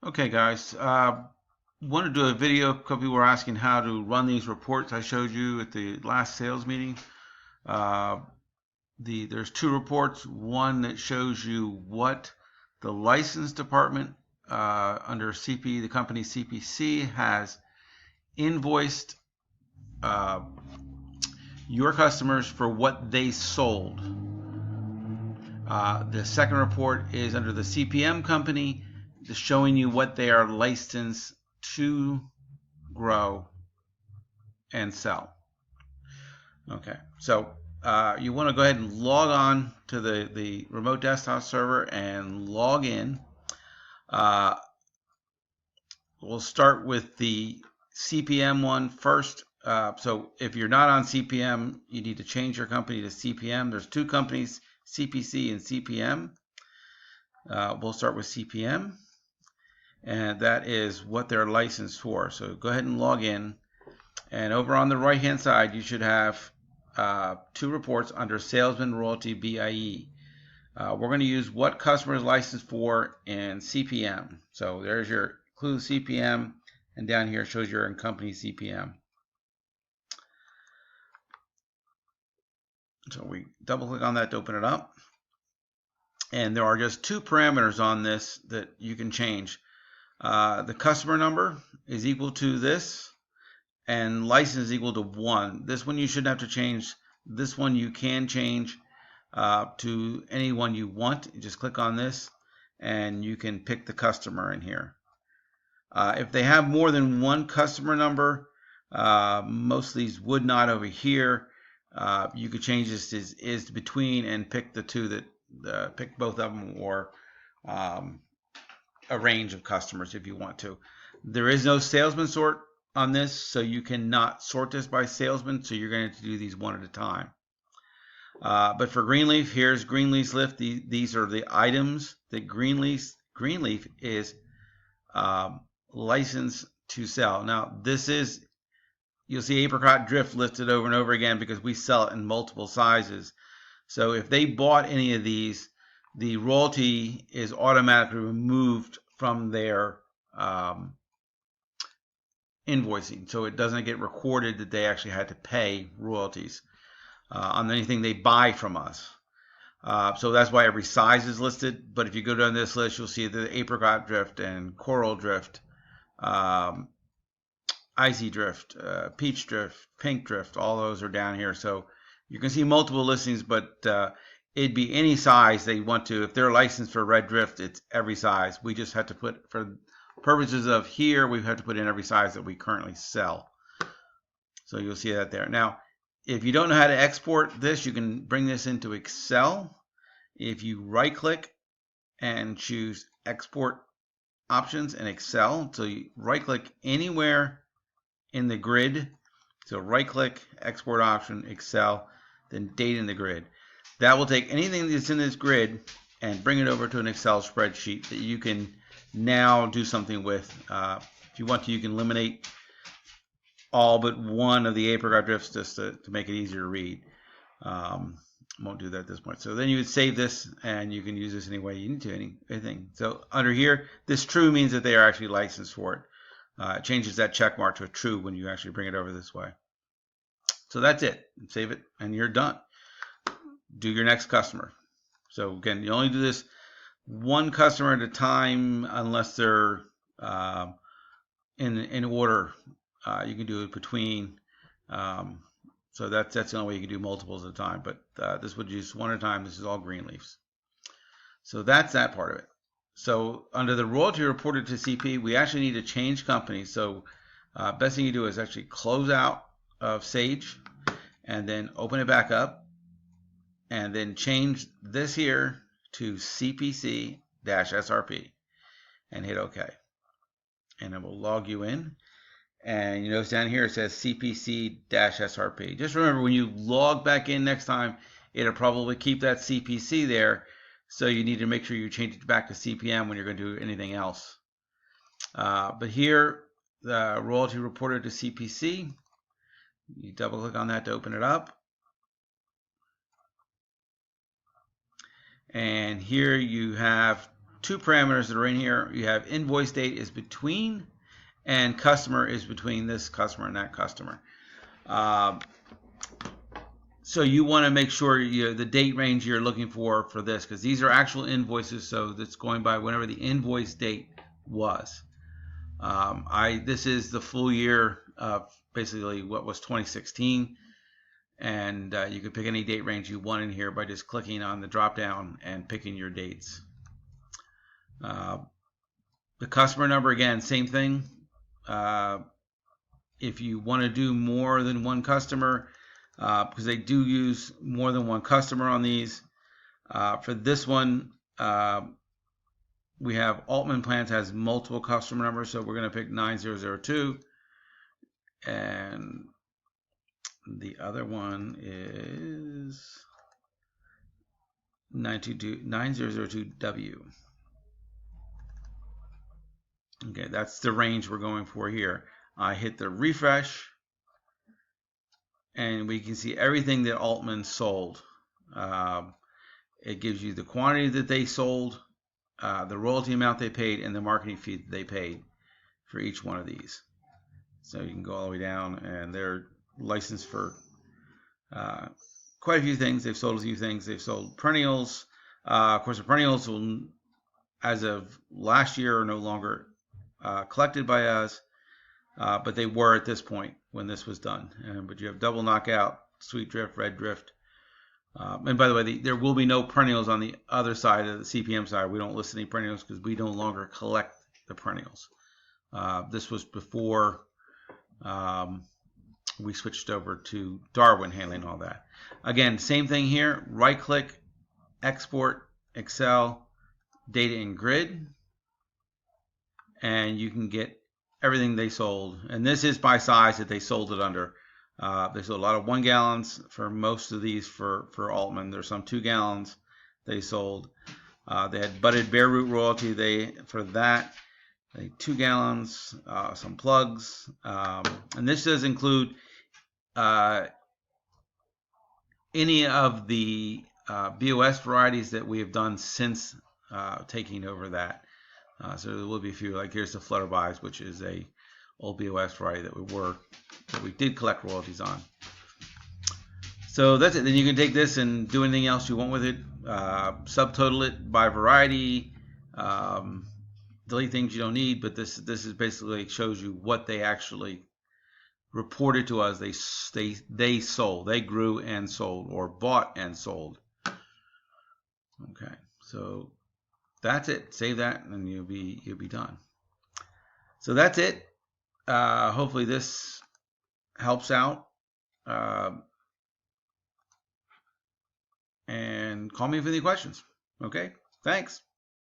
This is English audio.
Okay, guys, want to do a video. A couple people were asking how to run these reports I showed you at the last sales meeting. Uh, there's two reports. One that shows you what the license department under CP, the company CPC, has invoiced uh, your customers for what they sold. The second report is under the CPM company, showing you what they are licensed to grow and sell. Okay, so you want to go ahead and log on to the remote desktop server and log in. Uh, we'll start with the CPM one first. So if you're not on CPM, you need to change your company to CPM. There's two companies, CPC and CPM. We'll start with CPM, and that is what they're licensed for. So go ahead and log in, and over on the right hand side you should have two reports under Salesman Royalty BIE. We're going to use what customer is licensed for in CPM. So there's your include CPM, and down here shows your company CPM. So we double click on that to open it up. And there are just two parameters on this that you can change. The customer number is equal to this, and license is equal to 1. This one you shouldn't have to change. This one you can change to any one you want. You just click on this and you can pick the customer in here. If they have more than one customer number, most of these would not over here. You could change this to is between and pick the two that pick both of them, or a range of customers if you want to. There is no salesman sort on this, so you cannot sort this by salesman, so you're going to have to do these one at a time. But for Greenleaf, here's Greenleaf's list. These are the items that Greenleaf is licensed to sell. Now, this is, you'll see apricot drift listed over and over again because we sell it in multiple sizes. So if they bought any of these, the royalty is automatically removed from their invoicing. So it doesn't get recorded that they actually had to pay royalties on anything they buy from us. So that's why every size is listed. But if you go down this list, you'll see the apricot drift and coral drift, icy drift, peach drift, pink drift, all those are down here. So you can see multiple listings, but it'd be any size they want to. If they're licensed for red drift, it's every size. We just have to put, for purposes of here, we have to put in every size that we currently sell. So you'll see that there. Now, if you don't know how to export this, you can bring this into Excel. If you right click and choose export options in Excel, so you right click anywhere in the grid. So right click, export option, Excel, then date in the grid. That will take anything that's in this grid and bring it over to an Excel spreadsheet that you can now do something with. If you want to, you can eliminate all but one of the apricot drifts just to make it easier to read. Won't do that at this point. So then you would save this, and you can use this any way you need to, anything. So under here, this true means that they are actually licensed for it. It changes that check mark to a true when you actually bring it over this way. So that's it. Save it, and you're done. Do your next customer. So again, you only do this one customer at a time unless they're in order. You can do it between. So that's the only way you can do multiples at a time. But this would use one at a time. This is all Greenleafs. So that's that part of it. So under the royalty reported to CP, we actually need to change companies. So best thing you do is actually close out of Sage and then open it back up, and then change this here to CPC-SRP and hit OK. And it will log you in. And you notice down here it says CPC-SRP. Just remember, when you log back in next time, it'll probably keep that CPC there. So you need to make sure you change it back to CPM when you're going to do anything else. But here, the royalty reported to CPC. You double click on that to open it up. And here you have two parameters that are in here. You have invoice date is between, and customer is between this customer and that customer. So you want to make sure the date range you're looking for this, because these are actual invoices, so that's going by whenever the invoice date was. This is the full year of basically what was 2016, and you can pick any date range you want in here by just clicking on the drop down and picking your dates. The customer number, again, same thing. If you want to do more than one customer, because they do use more than one customer on these. For this one, we have Altman Plans has multiple customer numbers, so we're going to pick 9002, and the other one is 9002W. Okay, that's the range we're going for here. I hit the refresh, and we can see everything that Altman sold. It gives you the quantity that they sold, the royalty amount they paid, and the marketing fee that they paid for each one of these. So you can go all the way down, and they're licensed for quite a few things. They've sold a few things. They've sold perennials. Of course, the perennials will, as of last year, are no longer collected by us, but they were at this point when this was done. But you have double knockout, sweet drift, red drift. And by the way, there will be no perennials on the other side of the CPM side. We don't list any perennials because we no longer collect the perennials. This was before we switched over to Darwin handling all that. Again, same thing here. Right click, export, Excel, data in grid, and you can get everything they sold. And this is by size that they sold it under. They sold a lot of 1 gallons for most of these for Altman. There's some 2 gallons they sold. They had budded bare root royalty for that. They had 2 gallons, some plugs. And this does include any of the BOS varieties that we have done since taking over that. So there will be a few, like here's the Flutterbys, which is a old BOS variety that we did collect royalties on. So that's it. Then you can take this and do anything else you want with it. Subtotal it by variety, delete things you don't need. But this is basically shows you what they actually reported to us. They sold, they grew and sold, or bought and sold. Okay, so that's it. Save that, and you'll be done. So that's it. Hopefully this helps out. And call me if you have any questions. Okay, thanks.